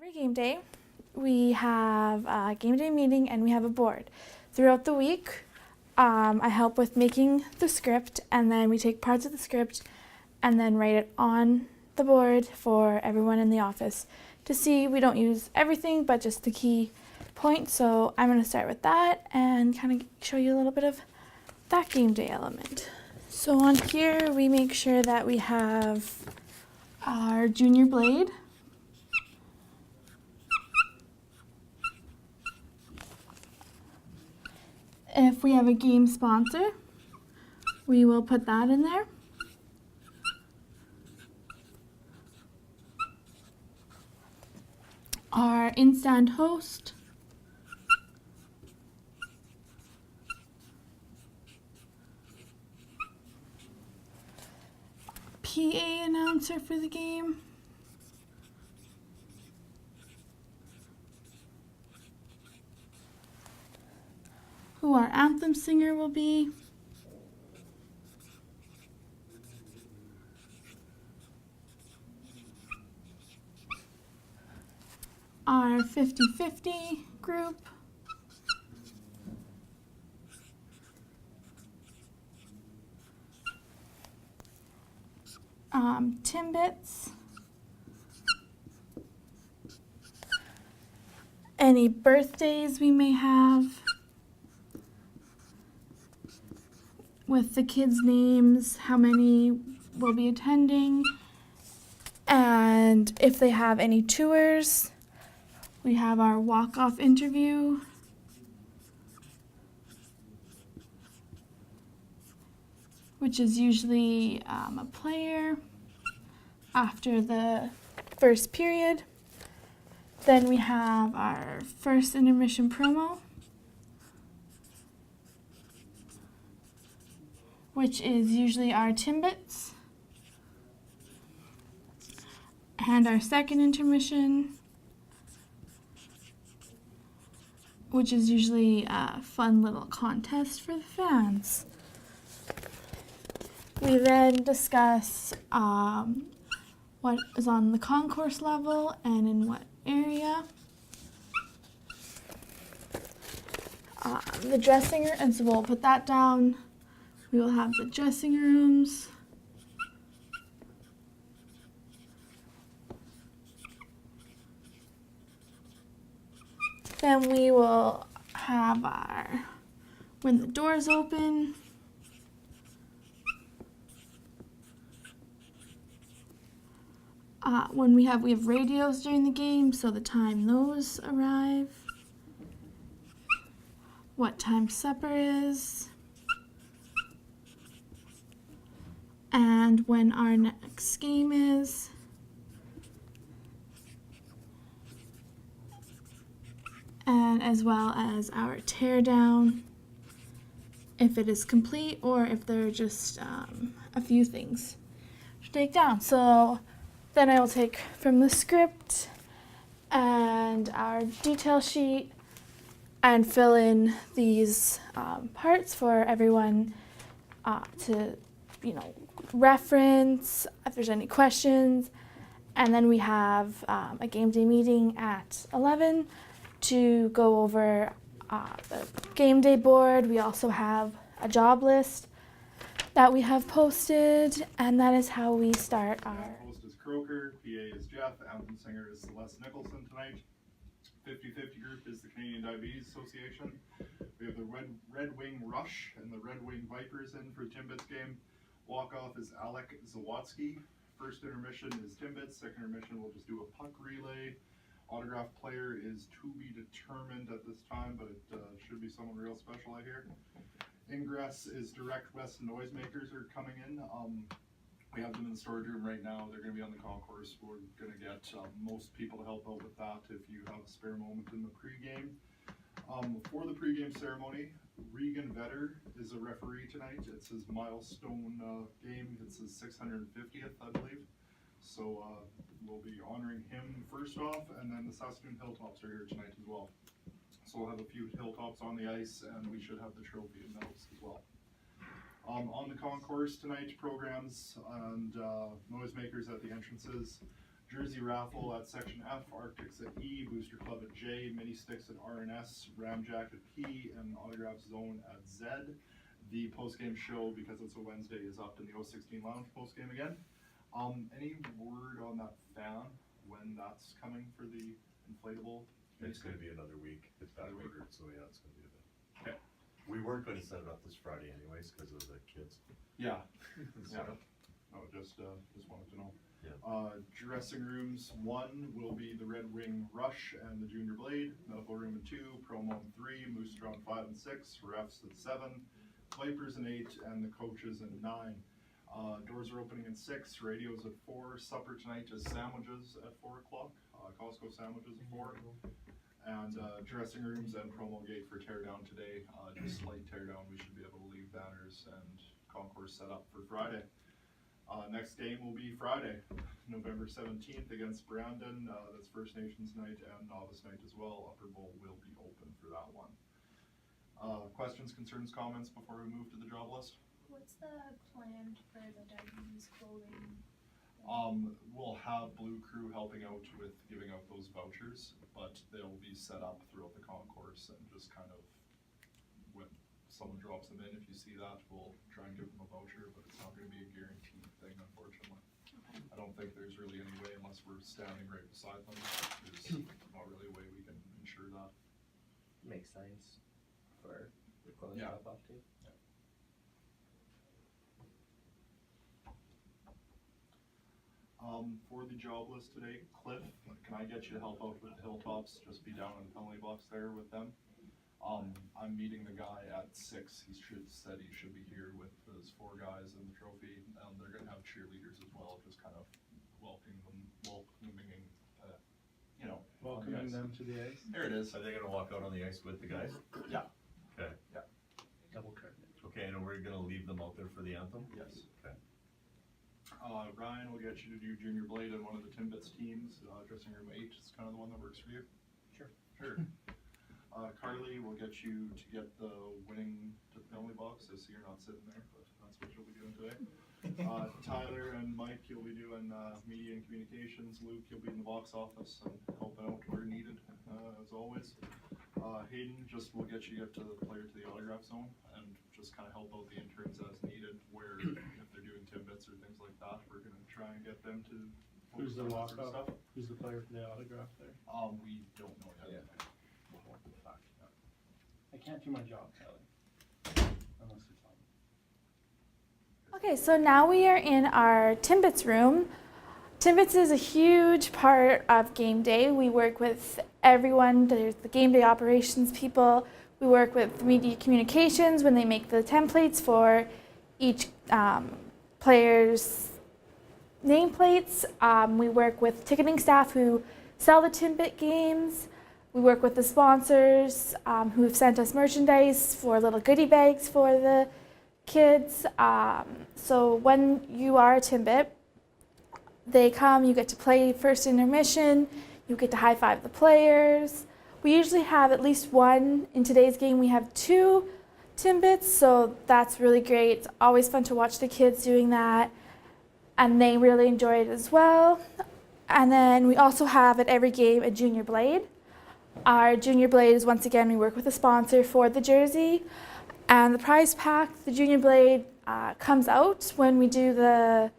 Every game day, we have a game day meeting and we have a board. Throughout the week, I help with making the script, and then we take parts of the script and then write it on the board for everyone in the office to see. We don't use everything, but just the key points. So I'm going to start with that and kind of show you a little bit of that game day element. So on here, we make sure that we have our junior blade. If we have a game sponsor, we will put that in there. Our in-stand host. PA announcer for the game. Who our anthem singer will be. Our 50-50 group. Timbits. Any birthdays we may have. With the kids' names, how many will be attending, and if they have any tours. We have our walk-off interview. Which is usually a player after the first period. Then we have our first intermission promo, which is usually our Timbits. And our second intermission, which is usually a fun little contest for the fans. We then discuss what is on the concourse level and in what area. The dressing room, and so we'll put that down. We will have the dressing rooms. Then we will have our, when the doors open, when we have radios during the game, so the time those arrive, what time supper is, and when our next game is, and as well as our teardown, if it is complete or if there are just a few things to take down. So then I will take from the script and our detail sheet and fill in these parts for everyone to, reference if there's any questions. And then we have a game day meeting at 11 to go over the game day board. We also have a job list that we have posted, and that is how we start our... Croker, PA is Jeff, anthem singer is Celeste Nicholson tonight. 50-50 group is the Canadian Diabetes Association. We have the Red Wing Rush and the Red Wing Vipers in for Timbits game. Walk-off is Alec Zawatsky. First intermission is Timbits. Second intermission we'll just do a puck relay. Autograph player is to be determined at this time, but it should be someone real special, I hear. Ingress is Direct West Noisemakers are coming in. We have them in the storage room right now. They're going to be on the concourse. We're going to get most people to help out with that if you have a spare moment in the pregame. For the pregame ceremony, Regan Vetter is a referee tonight. It's his milestone game. It's his 650th, I believe. So we'll be honoring him first off, and then the Saskatoon Hilltops are here tonight as well. So we'll have a few Hilltops on the ice, and we should have the trophy and medals as well. On the concourse tonight, programs and noisemakers at the entrances. Jersey raffle at section F, Arctics at E, Booster Club at J, Mini Sticks at R and S, Ramjack at P, and Autograph Zone at Z. The post-game show, because it's a Wednesday, is up in the 016 Lounge post-game again. Any word on that fan, when that's coming for the inflatable? It's going to be another week. It's back ordered, so yeah, it's going to be a bit. Okay. We weren't going to set it up this Friday anyways because of the kids. Yeah. So, Yeah. Oh, just wanted to know. Yeah. Dressing rooms 1 will be the Red Wing Rush and the Junior Blade. Medical room in 2, promo in 3, Mooster on 5 and 6, refs at 7, Vipers in 8, and the coaches in 9. Doors are opening at 6, radios at 4, supper tonight is sandwiches at 4 o'clock, Costco sandwiches at 4. And dressing rooms and promo gate for teardown today. Just light teardown, we should be able to leave banners and concourse set up for Friday. Next game will be Friday, November 17th against Brandon. That's First Nations night and Novice night as well. Upper Bowl will be open for that one. Questions, concerns, comments before we move to the job list? What's the plan for the diabetes clothing? We'll have Blue Crew helping out with giving out those vouchers, but they'll be set up throughout the concourse and just kind of when someone drops them in, if you see that, we'll try and give them a voucher, but it's not going to be a guaranteed thing, unfortunately. Okay. I don't think there's really any way, unless we're standing right beside them, there's not really a way we can ensure that. Makes sense for the clothing Yeah. drop off too. For the job list today, Cliff, can I get you to help out with the Hilltops? Just be down in the penalty box there with them. I'm meeting the guy at 6. He said he should be here with his 4 guys and the trophy. They're gonna have cheerleaders as well, just kind of welcoming them on Welcoming the ice. them to the ice. There it is. Are they going to walk out on the ice with the guys? Yeah. Okay. Double curtain. Okay, and we're going to leave them out there for the anthem? Yes. Okay. Ryan will get you to do Junior Blade in one of the Timbits teams. Dressing room 8 is kind of the one that works for you. Sure. Sure. Carly will get you to get the winning to the penalty box. I see you're not sitting there, but that's what you'll be doing today. Tyler and Mike, you'll be doing media and communications. Luke, you'll be in the box office and helping out where needed, as always. Hayden just will get you to the player to the autograph zone and just kind of help out the interns as needed, where if they're doing tidbits or things like that, we're going to try and get them to Who's the focus on that sort of walk-up? Who's the player for the autograph there? We don't know yet. I can't do my job, Kelly. Unless you tell me. Okay, so now we are in our Timbits room. Timbits is a huge part of game day. We work with everyone. There's the game day operations people. We work with media communications when they make the templates for each player's nameplates. We work with ticketing staff who sell the Timbit games. We work with the sponsors who have sent us merchandise for little goodie bags for the kids. So when you are a Timbit, they come, you get to play first intermission, you get to high five the players. We usually have at least one. In today's game we have 2 Timbits, so that's really great. It's always fun to watch the kids doing that, and they really enjoy it as well. And then we also have at every game a Junior Blade. Our Junior Blade is, once again, we work with a sponsor for the jersey. And the prize pack, the Junior Blade, comes out when we do the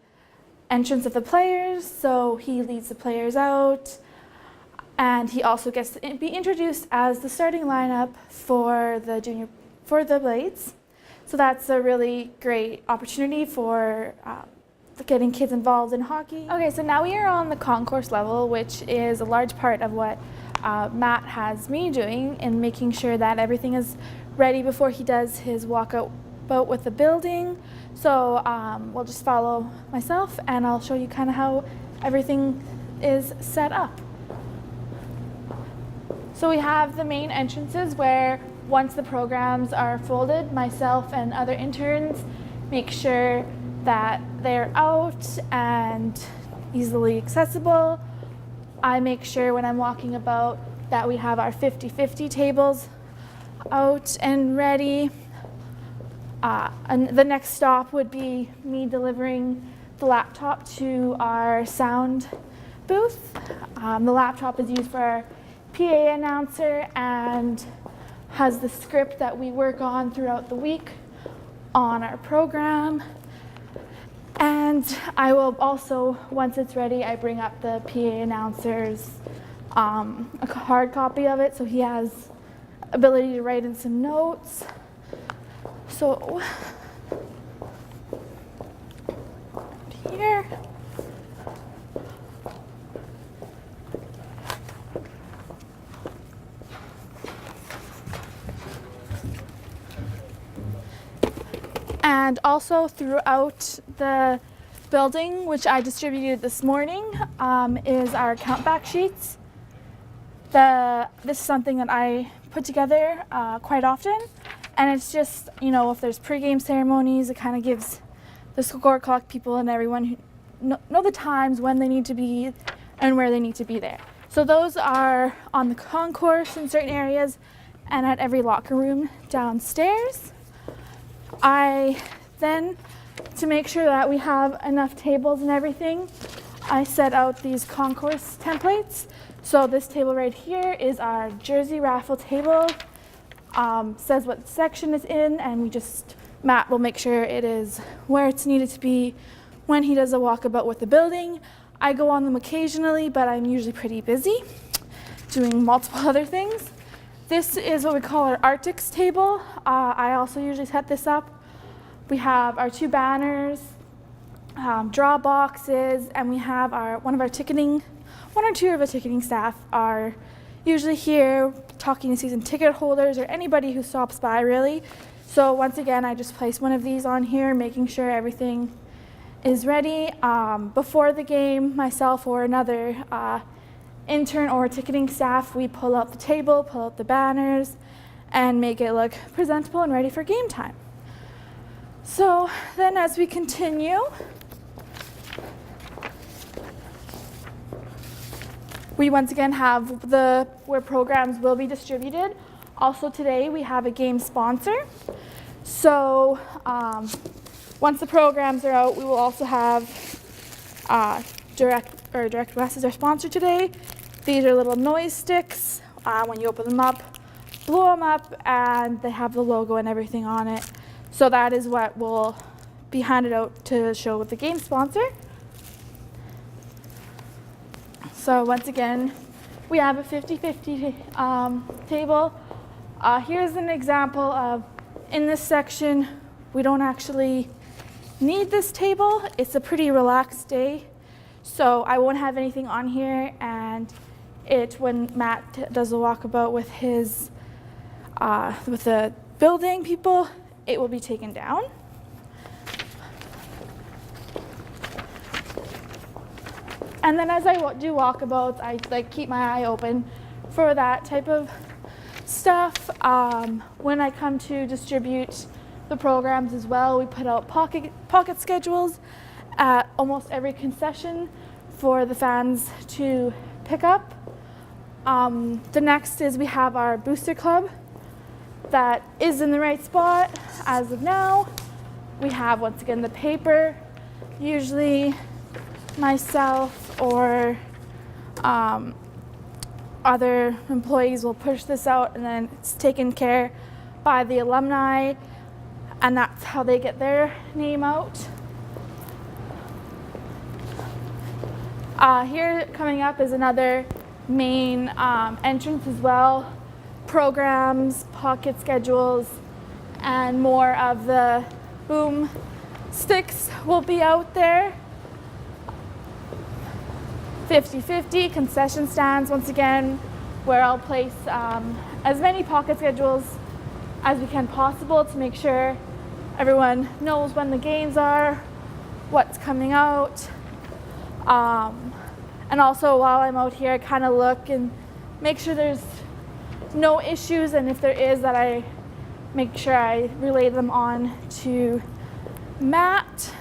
entrance of the players. So he leads the players out. And he also gets to be introduced as the starting lineup for the Blades. So that's a really great opportunity for getting kids involved in hockey. Okay, so now we are on the concourse level, which is a large part of what Matt has me doing in making sure that everything is ready before he does his walkout boat with the building. So we'll just follow myself and I'll show you kind of how everything is set up. So we have the main entrances where once the programs are folded, myself and other interns make sure that they're out and easily accessible. I make sure when I'm walking about that we have our 50-50 tables out and ready. And the next stop would be me delivering the laptop to our sound booth. The laptop is used for our PA announcer and has the script that we work on throughout the week on our program. And I will also, once it's ready, I bring up the PA announcer's a hard copy of it so he has ability to write in some notes. So here. And also throughout the building, which I distributed this morning, is our countback sheets. This is something that I put together quite often, and it's just, you know, if there's pregame ceremonies, it kind of gives the score clock people and everyone who know the times when they need to be and where they need to be there. So those are on the concourse in certain areas and at every locker room downstairs. I then, to make sure that we have enough tables and everything, I set out these concourse templates. So this table right here is our jersey raffle table. Says what section it's in, and Matt will make sure it is where it's needed to be when he does a walkabout with the building. I go on them occasionally, but I'm usually pretty busy doing multiple other things. This is what we call our Arctics table. I also usually set this up. We have our 2 banners, draw boxes, and we have one or 2 of the ticketing staff are usually here talking to season ticket holders or anybody who stops by, really. So once again, I just place one of these on here, making sure everything is ready. Before the game, myself or another intern or ticketing staff, we pull out the table, pull out the banners, and make it look presentable and ready for game time. So then as we continue, we once again have where programs will be distributed. Also today we have a game sponsor. So once the programs are out, we will also have Direct West is our sponsor today. These are little noise sticks. When you open them up, blow them up, and they have the logo and everything on it. So that is what will be handed out to show with the game sponsor. So once again, we have a 50-50 table. Here's an example of, in this section, we don't actually need this table. It's a pretty relaxed day. So I won't have anything on here, and when Matt does a walkabout with with the building people, it will be taken down. And then as I do walkabouts, I keep my eye open for that type of stuff. When I come to distribute the programs as well, we put out pocket schedules at almost every concession for the fans to pick up. The next is we have our booster club that is in the right spot as of now. We have, once again, the paper. Usually myself or other employees will push this out, and then it's taken care by the alumni, and that's how they get their name out. Here coming up is another main entrance as well. Programs, pocket schedules, and more of the boom sticks will be out there. 50-50 concession stands, once again, where I'll place as many pocket schedules as we can possible to make sure everyone knows when the games are, what's coming out. And also while I'm out here, I kind of look and make sure there's no issues, and if there is, that I make sure I relay them on to Matt.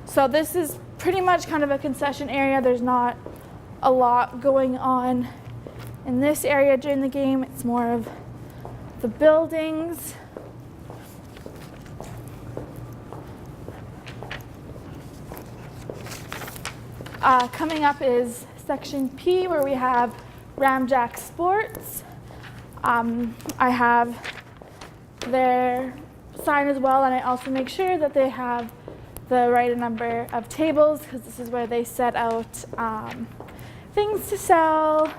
So this is pretty much kind of a concession area. There's not a lot going on in this area during the game. It's more of the buildings. Coming up is section P where we have Ramjack Sports. I have their sign as well, and I also make sure that they have the right number of tables because this is where they set out things to sell,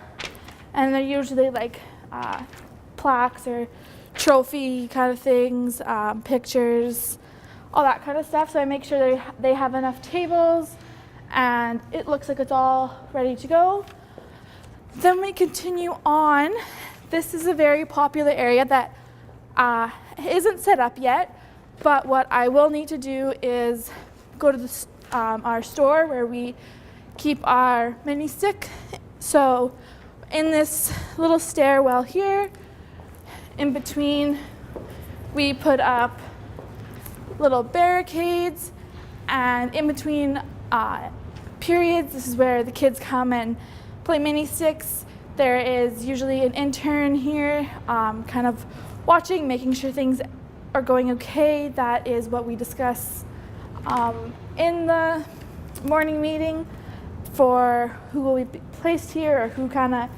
and they're usually like plaques or trophy kind of things, pictures, all that kind of stuff. So I make sure they have enough tables and it looks like it's all ready to go. Then we continue on. This is a very popular area that isn't set up yet, but what I will need to do is go to our store where we keep our mini stick. So in this little stairwell here, in between, we put up little barricades, and in between periods, this is where the kids come and play mini sticks. There is usually an intern here kind of watching, making sure things are going okay. That is what we discuss in the morning meeting for who will be placed here or who kind of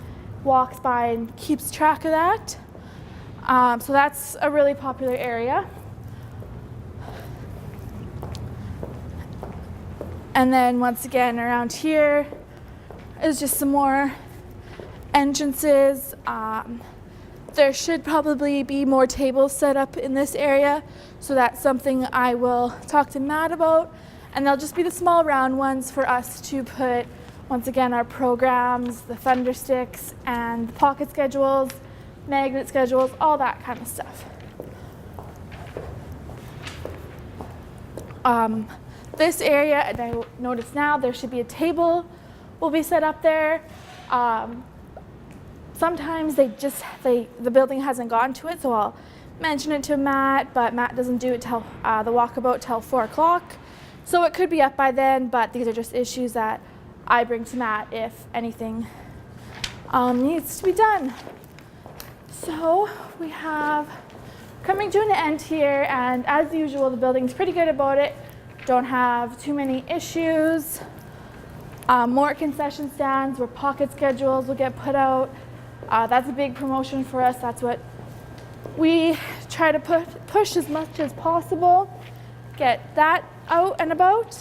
walks by and keeps track of that. So that's a really popular area. And then once again around here is just some more entrances. There should probably be more tables set up in this area, so that's something I will talk to Matt about. And they'll just be the small round ones for us to put, once again, our programs, the thunder sticks, and the pocket schedules, magnet schedules, all that kind of stuff. This area, and I notice now there should be a table will be set up there. Sometimes the building hasn't gotten to it, so I'll mention it to Matt, but Matt doesn't do it till the walkabout till 4 o'clock. So it could be up by then, but these are just issues that I bring to Matt if anything needs to be done. So we have coming to an end here, and as usual, the building's pretty good about it. Don't have too many issues. More concession stands where pocket schedules will get put out. That's a big promotion for us. That's what we try to push as much as possible. Get that out and about.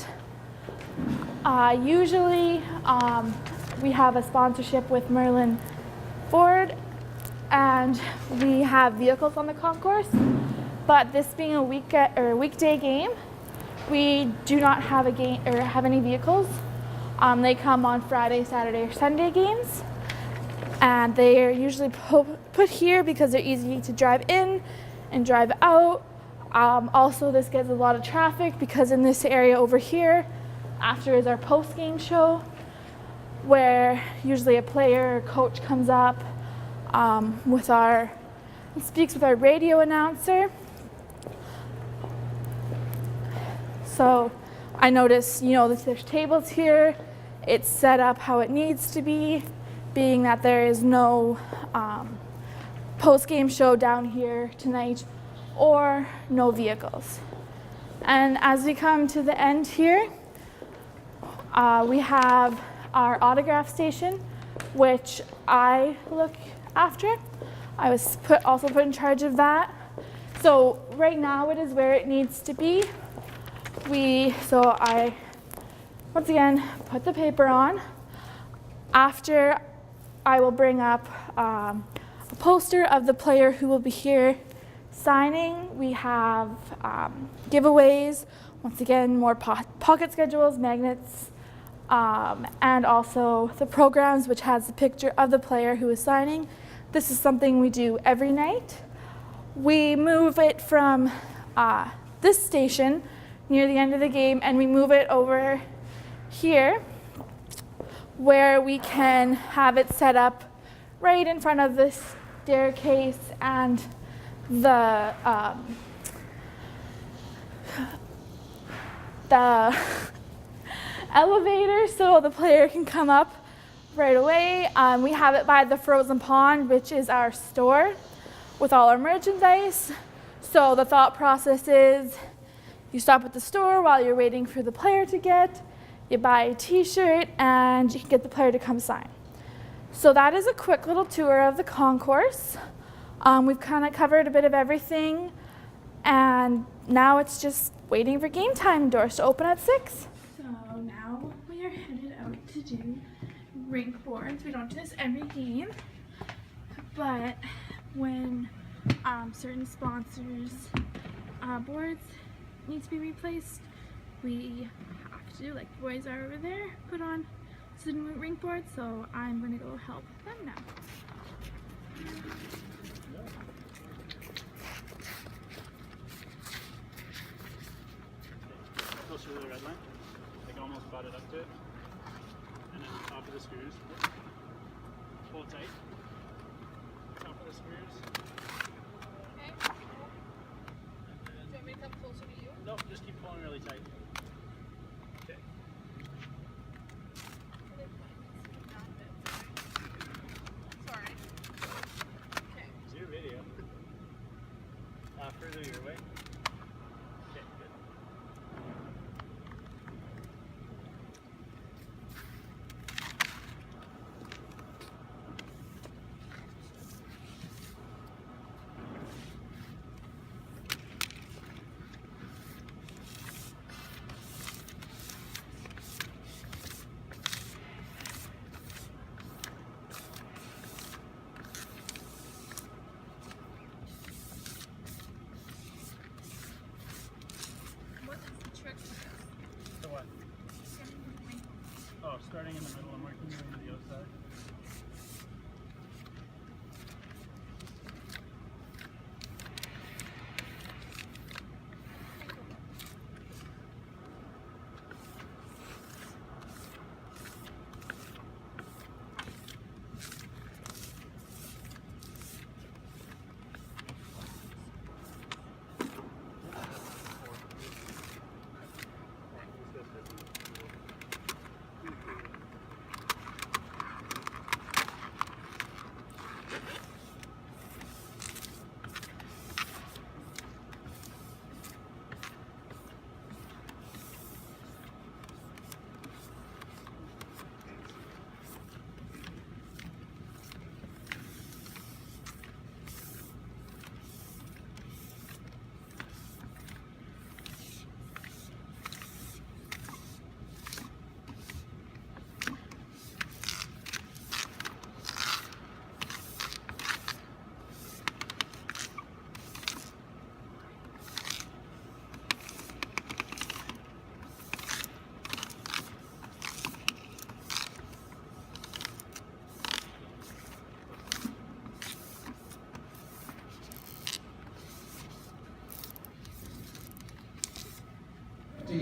Usually we have a sponsorship with Merlin Ford, and we have vehicles on the concourse. But this being a weekday game, we do not have a game or have any vehicles. They come on Friday, Saturday, or Sunday games, and they are usually put here because they're easy to drive in and drive out. Also, this gets a lot of traffic because in this area over here, after is our post-game show, where usually a player or coach comes up speaks with our radio announcer. So I notice, that there's tables here. It's set up how it needs to be, being that there is no post-game show down here tonight or no vehicles. And as we come to the end here, we have our autograph station, which I look after. I was also put in charge of that. So right now it is where it needs to be. So I, once again, put the paper on. After, I will bring up a poster of the player who will be here signing. We have giveaways, once again, more pocket schedules, magnets, and also the programs, which has the picture of the player who is signing. This is something we do every night. We move it from this station near the end of the game, and we move it over here where we can have it set up right in front of this staircase and the elevator, so the player can come up right away. We have it by the frozen pond, which is our store with all our merchandise. So the thought process is you stop at the store while you're waiting for the player to get. you buy a t-shirt, and you can get the player to come sign. So that is a quick little tour of the concourse. We've kind of covered a bit of everything, and now it's just waiting for game time. Doors to open at 6. So now we are headed out to do rink boards. We don't do this every game, but when certain sponsors' boards need to be replaced, we have to, like the boys are over there, put on student rink boards, so I'm going to go help them now. Closer to the red line, like almost butt it up to it, and then top of the screws. Pull it tight. Top of the screws. Okay. Do you want me to come closer to you? Nope, just keep pulling really tight. Okay. Sorry. Okay. It's your video. Further your way. Okay, good. What is the trick to this? So what? Oh, starting in the middle and working your way to the outside.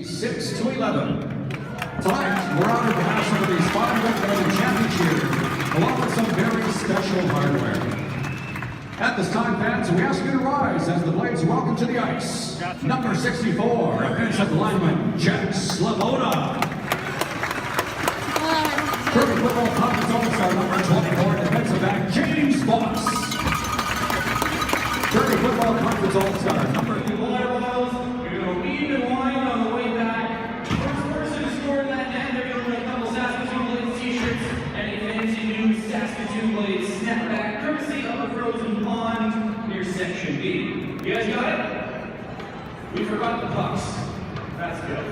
Six to 11. Tonight, we're honored to have some of these fine red champions here, along with some very special hardware. At this time, fans, we ask you to rise as the Blades welcome to the ice. Number 64, offensive lineman, Jack Slavoda. Kirby Football Conference All-Star number 24, defensive back, James Fox. Kirby Football Conference All-Star number 2. Snapback, courtesy of the Frozen Pond near Section B. You guys got it? We forgot the pucks. That's good.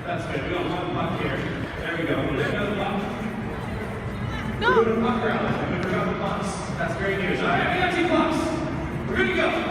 That's good. We don't have a puck here. There we go. There goes the puck. No. We're doing a puck round. We forgot the pucks. That's great news. All right, we got 2 pucks. We're good to go.